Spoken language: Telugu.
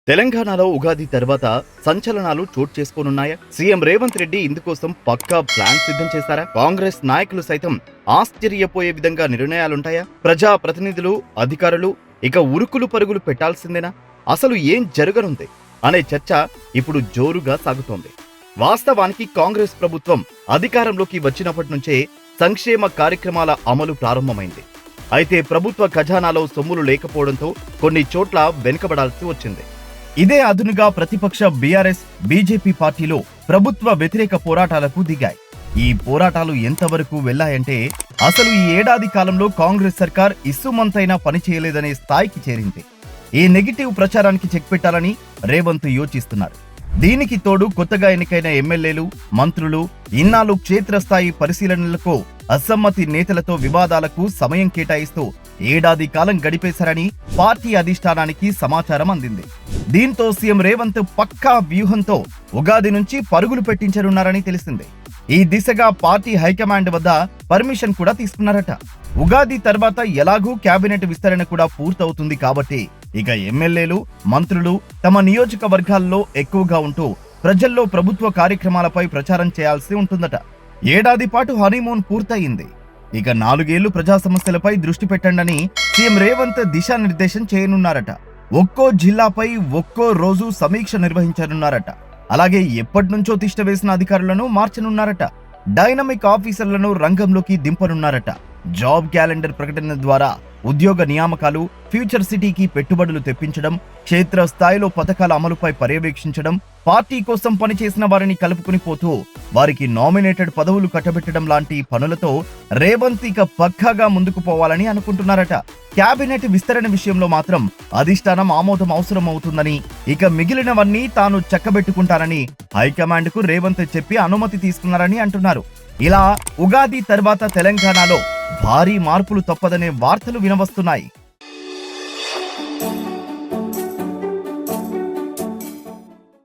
తెలంగాణలో ఉగాది తర్వాత సంచలనాలు చోటు చేసుకోనున్నాయా? సీఎం రేవంత్ రెడ్డి ఇందుకోసం పక్కా ప్లాన్ సిద్ధం చేశారా? కాంగ్రెస్ నాయకులు సైతం ఆశ్చర్యపోయే విధంగా నిర్ణయాలుంటాయా? ప్రజా ప్రతినిధులు, అధికారులు ఇక ఉరుకులు పరుగులు పెట్టాల్సిందేనా? అసలు ఏం జరగనుంది అనే చర్చ ఇప్పుడు జోరుగా సాగుతోంది. వాస్తవానికి కాంగ్రెస్ ప్రభుత్వం అధికారంలోకి వచ్చినప్పటి నుంచే సంక్షేమ కార్యక్రమాల అమలు ప్రారంభమైంది. అయితే ప్రభుత్వ ఖజానాలో సొమ్ములు లేకపోవడంతో కొన్ని చోట్ల వెనుకబడాల్సి వచ్చింది. ఇదే అదునుగా ప్రతిపక్ష బీఆర్ఎస్, బీజేపీ పార్టీలు ప్రభుత్వ వ్యతిరేక పోరాటాలకు దిగాయి. ఈ పోరాటాలు ఎంతవరకు వెళ్లాయంటే అసలు ఈ ఏడాది కాలంలో కాంగ్రెస్ సర్కార్ ఇస్సుమంతైనా పనిచేయలేదనే స్థాయికి చేరింది. ఈ నెగిటివ్ ప్రచారానికి చెక్ పెట్టాలని రేవంత్ యోచిస్తున్నారు. దీనికి తోడు కొత్తగా ఎన్నికైన ఎమ్మెల్యేలు, మంత్రులు ఇన్నాళ్ళు క్షేత్రస్థాయి పరిశీలనలకు, అసమ్మతి నేతలతో వివాదాలకు సమయం కేటాయిస్తూ ఏడాది కాలం గడిపేశారని పార్టీ అధిష్టానానికి సమాచారం అందింది. దీంతో సీఎం రేవంత్ పక్కా వ్యూహంతో ఉగాది నుంచి పరుగులు పెట్టించనున్నారని తెలిసింది. ఈ దిశగా పార్టీ హైకమాండ్ వద్ద పర్మిషన్ కూడా తీసుకున్నారట. ఉగాది తర్వాత ఎలాగూ కేబినెట్ విస్తరణ కూడా పూర్తవుతుంది కాబట్టి ఇక ఎమ్మెల్యేలు, మంత్రులు తమ నియోజకవర్గాల్లో ఎక్కువగా ఉంటూ ప్రజల్లో ప్రభుత్వ కార్యక్రమాలపై ప్రచారం చేయాల్సి ఉంటుందట. ఏడాది పాటు హనీమూన్ పూర్తయింది. ఇక 4 ఏళ్లు ప్రజా సమస్యలపై దృష్టి పెట్టండని సీఎం రేవంత్ దిశానిర్దేశం చేయనున్నారట. ఒక్కో జిల్లాపై ఒక్కో రోజు సమీక్ష నిర్వహించనున్నారట. అలాగే ఎప్పటినుంచో తిష్టవేసిన అధికారులను మార్చనున్నారట. డైనమిక్ ఆఫీసర్లను రంగంలోకి దింపనున్నారట. జాబ్ క్యాలెండర్ ప్రకటన ద్వారా ఉద్యోగ నియామకాలు, ఫ్యూచర్ సిటీకి పెట్టుబడులు తెప్పించడం, క్షేత్ర స్థాయిలో పథకాల అమలుపై పర్యవేక్షించడం, పార్టీ కోసం పనిచేసిన వారిని కలుపుకుని పోతూ వారికి నామినేటెడ్ పదవులు కట్టబెట్టడం లాంటి పనులతో రేవంత్ ఇక పక్కాగా ముందుకు పోవాలని అనుకుంటున్నారట. కేబినెట్ విస్తరణ విషయంలో మాత్రం అధిష్టానం ఆమోదం అవసరం అవుతుందని, ఇక మిగిలినవన్నీ తాను చక్కబెట్టుకుంటానని హైకమాండ్ కు రేవంత్ చెప్పి అనుమతి తీసుకున్నారని అంటున్నారు. ఇలా ఉగాది తర్వాత తెలంగాణలో భారీ మార్పులు తప్పదనే వార్తలు వినవస్తున్నాయి.